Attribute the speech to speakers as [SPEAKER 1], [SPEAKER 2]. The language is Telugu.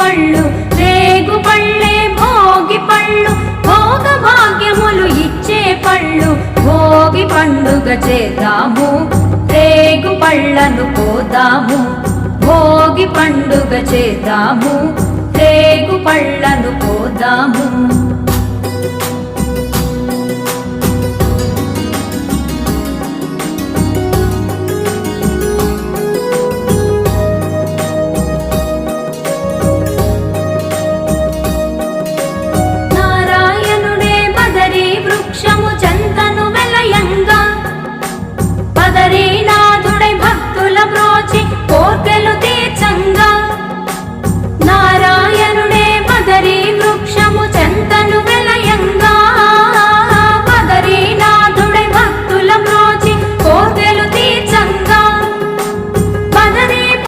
[SPEAKER 1] పళ్ళు, రేగు పళ్ళే భోగి పళ్ళు, భోగ భాగ్యములు ఇచ్చే పళ్ళు. భోగి పండుగ చేద్దాము, రేగు పళ్ళను కోదాము. భోగి పండుగ చేద్దాము, రేగు పళ్ళను కోదాము.